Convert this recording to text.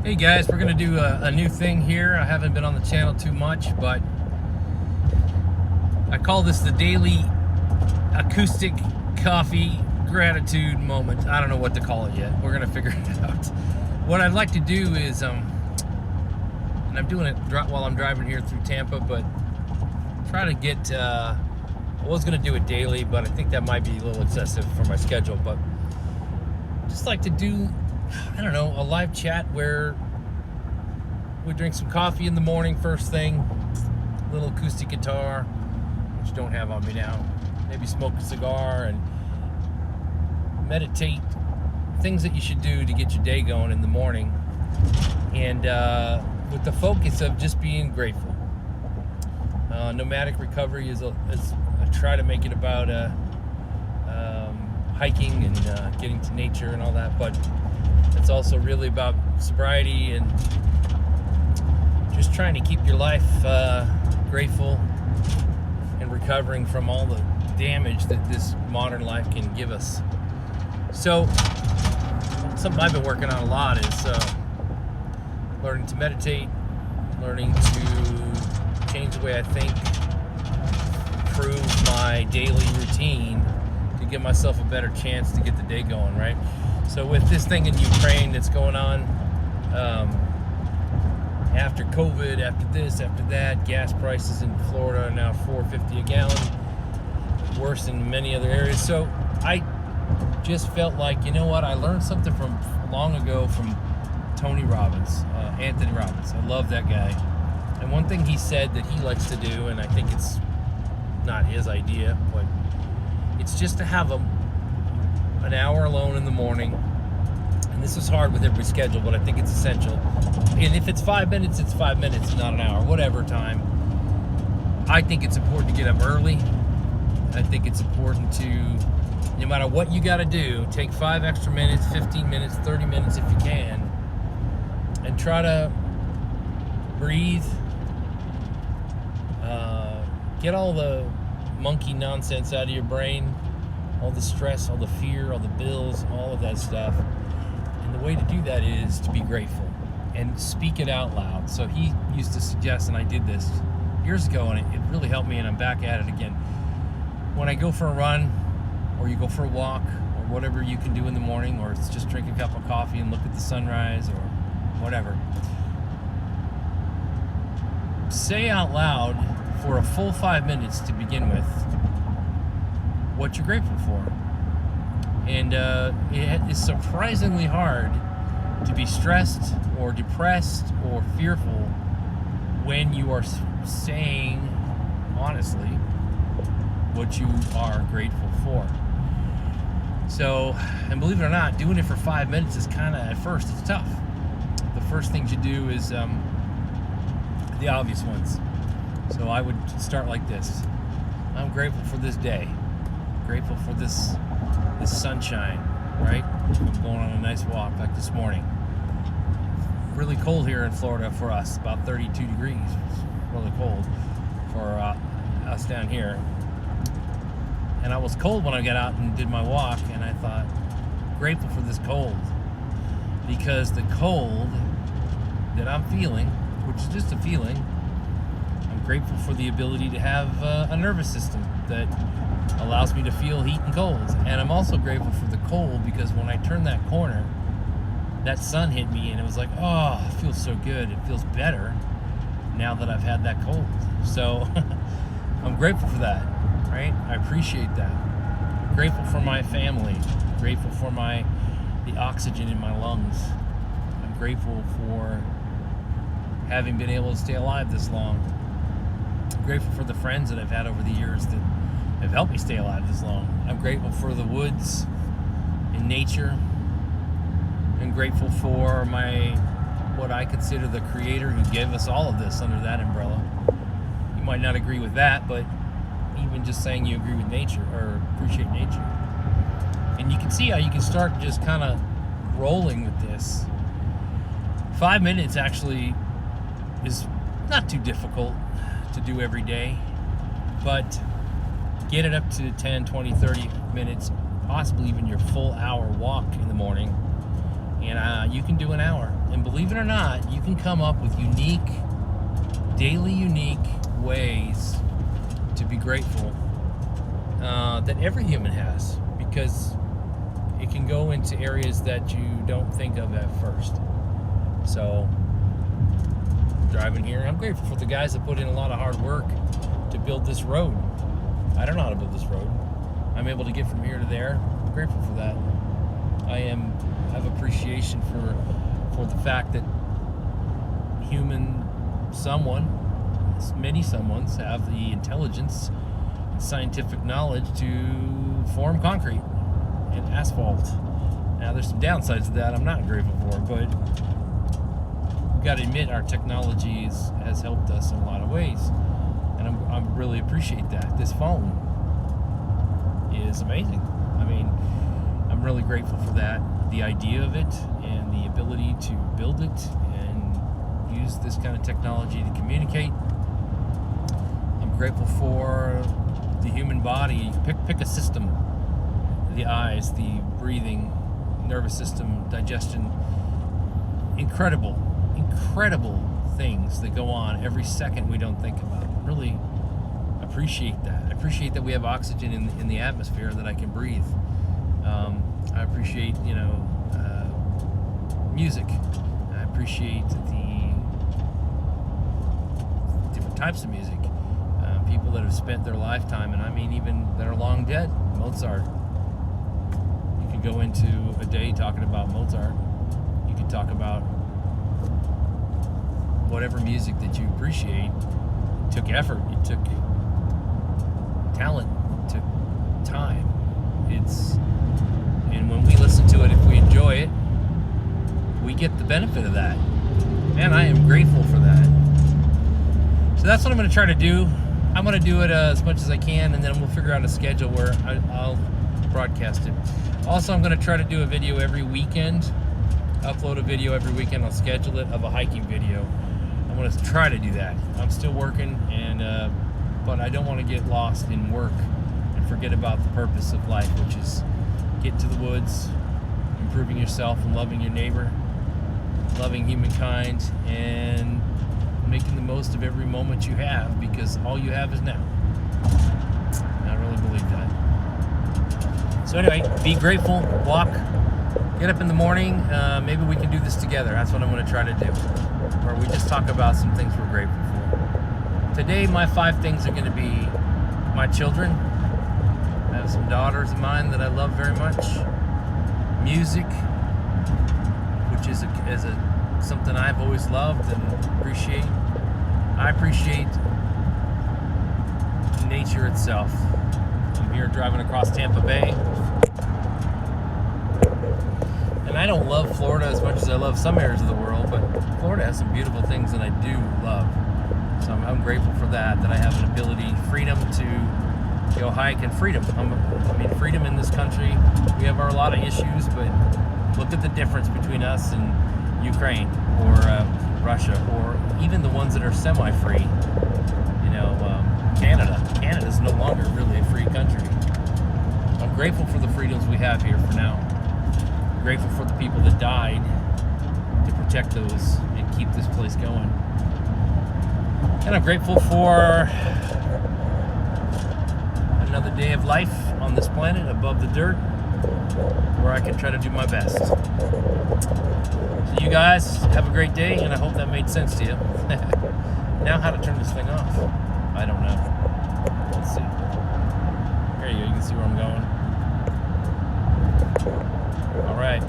Hey guys, we're going to do a new thing here. I haven't been on the channel too much, but I call this the daily acoustic coffee gratitude moment. I don't know what to call it yet. We're going to figure it out. What I'd like to do is, and I'm doing it while I'm driving here through Tampa, but try to get, I was going to do it daily, but I think that might be a little excessive for my schedule, but just like to do, I don't know, a live chat where we drink some coffee in the morning first thing, a little acoustic guitar, which I don't have on me now, maybe smoke a cigar and meditate, things that you should do to get your day going in the morning, and with the focus of just being grateful. Nomadic recovery is I try to make it about hiking and getting to nature and all that, but it's also really about sobriety and just trying to keep your life grateful and recovering from all the damage that this modern life can give us. So something I've been working on a lot is learning to meditate, learning to change the way I think, improve my daily routine to give myself a better chance to get the day going, right? So with this thing in Ukraine that's going on, after COVID, after this, after that, gas prices in Florida are now $4.50 a gallon, worse in many other areas. So I just felt like, you know what, I learned something from long ago from Anthony Robbins. I love that guy. And one thing he said that he likes to do, and I think it's not his idea, but it's just to have an hour alone in the morning. And this is hard with every schedule, but I think it's essential. And if it's 5 minutes, it's 5 minutes, not an hour, whatever time. I think it's important to get up early. I think it's important to, no matter what you got to do, take 5 extra minutes, 15 minutes, 30 minutes if you can, and try to breathe, get all the monkey nonsense out of your brain, all the stress, all the fear, all the bills, all of that stuff. And the way to do that is to be grateful and speak it out loud. So he used to suggest, and I did this years ago, and it really helped me, and I'm back at it again. When I go for a run, or you go for a walk, or whatever you can do in the morning, or it's just drink a cup of coffee and look at the sunrise, or whatever, say out loud for a full 5 minutes to begin with what you're grateful for. And it is surprisingly hard to be stressed or depressed or fearful when you are saying honestly what you are grateful for. So, and believe it or not, doing it for 5 minutes is kind of, at first, it's tough. The first things you do is the obvious ones. So I would start like this. I'm grateful for this day. Grateful for this sunshine, right? I'm going on a nice walk like this morning. Really cold here in Florida for us, about 32 degrees. It's really cold for us down here. And I was cold when I got out and did my walk, and I thought, grateful for this cold. Because the cold that I'm feeling, which is just a feeling, I'm grateful for the ability to have a nervous system that allows me to feel heat and cold. And I'm also grateful for the cold because when I turned that corner, that sun hit me and it was like, oh, it feels so good. It feels better now that I've had that cold. So I'm grateful for that, right? I appreciate that. I'm grateful for my family. I'm grateful for the oxygen in my lungs. I'm grateful for having been able to stay alive this long. I'm grateful for the friends that I've had over the years that have helped me stay alive this long. I'm grateful for the woods and nature. I'm grateful for what I consider the creator who gave us all of this under that umbrella. You might not agree with that, but even just saying you agree with nature or appreciate nature. And you can see how you can start just kind of rolling with this. 5 minutes actually is not too difficult to do every day, but get it up to 10, 20, 30 minutes, possibly even your full hour walk in the morning, And you can do an hour. And believe it or not, you can come up with daily unique ways to be grateful that every human has, because it can go into areas that you don't think of at first. So, driving here, I'm grateful for the guys that put in a lot of hard work to build this road. I don't know how to build this road. I'm able to get from here to there. I'm grateful for that. I have appreciation for the fact that many someones have the intelligence and scientific knowledge to form concrete and asphalt. Now, there's some downsides to that I'm not grateful for, but we've got to admit our technology has helped us in a lot of ways, and I really appreciate that. This phone is amazing. I mean, I'm really grateful for that, the idea of it, and the ability to build it and use this kind of technology to communicate. I'm grateful for the human body. Pick a system: the eyes, the breathing, nervous system, digestion. Incredible things that go on every second we don't think about. Really appreciate that. I appreciate that we have oxygen in the atmosphere that I can breathe. I appreciate, music. I appreciate the different types of music. People that have spent their lifetime, and I mean even that are long dead. Mozart. You could go into a day talking about Mozart. You could talk about whatever music that you appreciate. It took effort. It took talent. It took time. And when we listen to it, if we enjoy it, we get the benefit of that. Man, I am grateful for that. So that's what I'm going to try to do. I'm going to do it as much as I can, and then we'll figure out a schedule where I'll broadcast it. Also, I'm going to try to do a video every weekend. Upload a video every weekend. I'll schedule it of a hiking video. I'm going to try to do that. I'm still working, but I don't want to get lost in work and forget about the purpose of life, which is get to the woods, improving yourself and loving your neighbor, loving humankind, and making the most of every moment you have, because all you have is now. And I really believe that. So anyway, be grateful, walk, get up in the morning. Maybe we can do this together. That's what I'm going to try to do, where we just talk about some things we're grateful for. Today, my 5 things are going to be my children. I have some daughters of mine that I love very much. Music, which is something I've always loved and appreciate. I appreciate nature itself. I'm here driving across Tampa Bay. And I don't love Florida as much as I love some areas of the world, but Florida has some beautiful things that I do love. So I'm grateful for that I have an ability, freedom to go hike, and freedom. Freedom in this country. We have a lot of issues, but look at the difference between us and Ukraine or Russia, or even the ones that are semi-free. Canada. Canada's no longer really a free country. I'm grateful for the freedoms we have here for now. I'm grateful for the people that died to protect those and keep this place going. And I'm grateful for another day of life on this planet above the dirt, where I can try to do my best. So you guys have a great day, and I hope that made sense to you. Now, how to turn this thing off? I don't know. Let's see. There you go. You can see where I'm going. All right.